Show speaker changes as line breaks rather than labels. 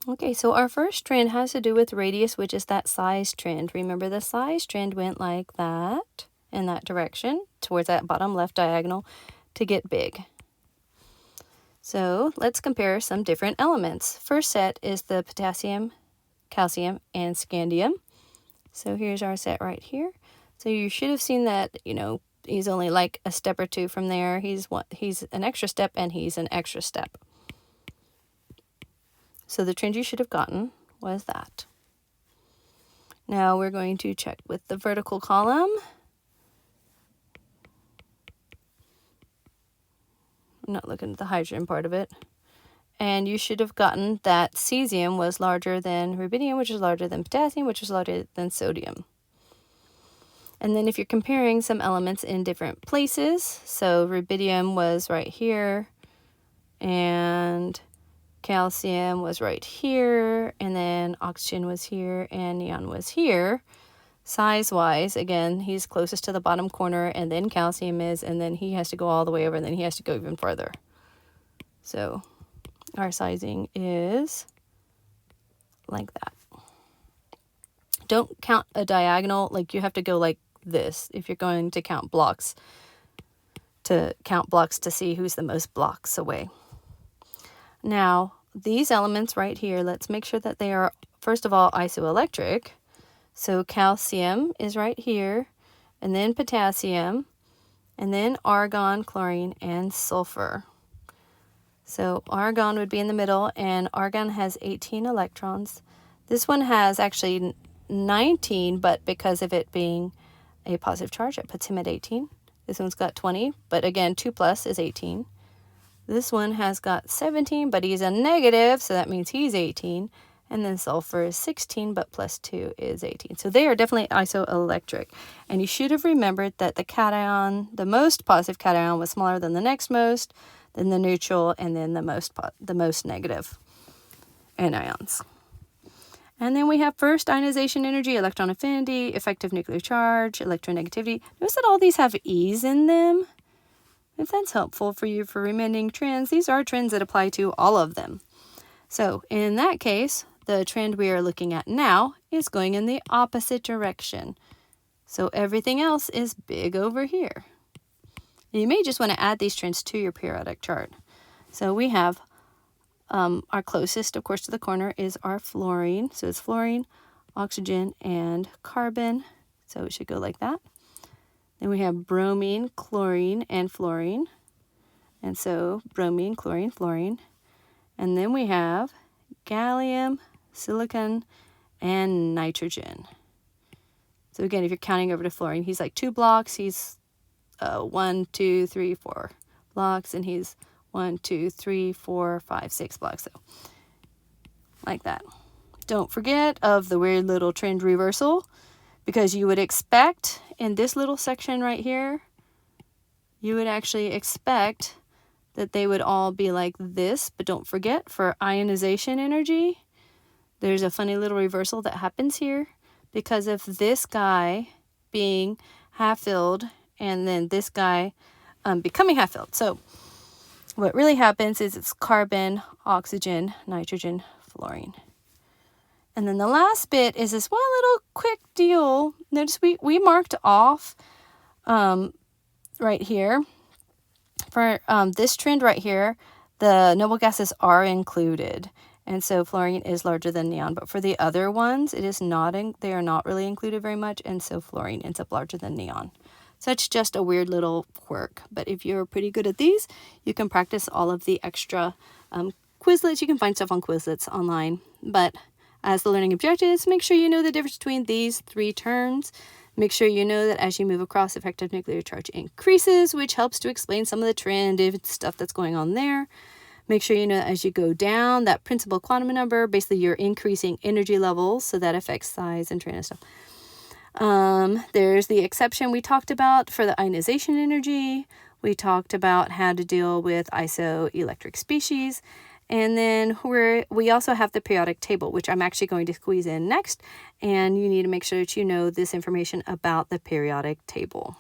Okay, so our first trend has to do with radius, which is that size trend. Remember, the size trend went like that, in that direction, towards that bottom left diagonal to get big. So let's compare some different elements. First set is the potassium, calcium, and scandium. So here's our set right here. So you should have seen that, he's only like a step or two from there. He's an extra step, and he's an extra step. So the trend you should have gotten was that. Now we're going to check with the vertical column. I'm not looking at the hydrogen part of it. And you should have gotten that cesium was larger than rubidium, which is larger than potassium, which is larger than sodium. And then if you're comparing some elements in different places, so rubidium was right here, and calcium was right here, and then oxygen was here, and neon was here. Size-wise, again, he's closest to the bottom corner, and then calcium is, and then he has to go all the way over, and then he has to go even further. So our sizing is like that. Don't count a diagonal, like you have to go like this if you're going to count blocks, to see who's the most blocks away. Now, these elements right here, let's make sure that they are, first of all, isoelectric. So calcium is right here, and then potassium, and then argon, chlorine, and sulfur. So argon would be in the middle, and argon has 18 electrons. This one has actually 19, but because of it being a positive charge, it puts him at 18. This one's got 20, but again, 2 plus is 18. This one has got 17, but he's a negative, so that means he's 18. And then sulfur is 16, but plus 2 is 18. So they are definitely isoelectric. And you should have remembered that the cation, the most positive cation, was smaller than the next most, then the neutral, and then the most negative anions. And then we have first ionization energy, electron affinity, effective nuclear charge, electronegativity. Notice that all these have E's in them. If that's helpful for you for remembering trends, these are trends that apply to all of them. So in that case, the trend we are looking at now is going in the opposite direction. So everything else is big over here. And you may just want to add these trends to your periodic chart. So we have our closest, of course, to the corner is our fluorine. So it's fluorine, oxygen, and carbon. So it should go like that. Then we have bromine, chlorine, and fluorine. And so bromine, chlorine, fluorine. And then we have gallium, silicon, and nitrogen. So again, if you're counting over to fluorine, he's like 2 blocks. He's 1, 2, 3, 4 blocks. And he's 1, 2, 3, 4, 5, 6 blocks. So like that. Don't forget of the weird little trend reversal, because you would expect in this little section right here, you would actually expect that they would all be like this. But don't forget, for ionization energy, there's a funny little reversal that happens here because of this guy being half filled and then this guy becoming half filled. So what really happens is it's carbon, oxygen, nitrogen, fluorine. And then the last bit is this one little quick deal. Notice we marked off right here. For this trend right here, the noble gases are included. And so fluorine is larger than neon. But for the other ones, it is not. They are not really included very much. And so fluorine ends up larger than neon. So it's just a weird little quirk. But if you're pretty good at these, you can practice all of the extra Quizlets. You can find stuff on Quizlets online. But as the learning objectives, make sure you know the difference between these 3 terms. Make sure you know that as you move across, effective nuclear charge increases, which helps to explain some of the trend stuff that's going on there. Make sure you know that as you go down, that principal quantum number, basically you're increasing energy levels, so that affects size and trend and stuff. There's the exception we talked about for the ionization energy. We talked about how to deal with isoelectric species. And then we also have the periodic table, which I'm actually going to squeeze in next. And you need to make sure that you know this information about the periodic table.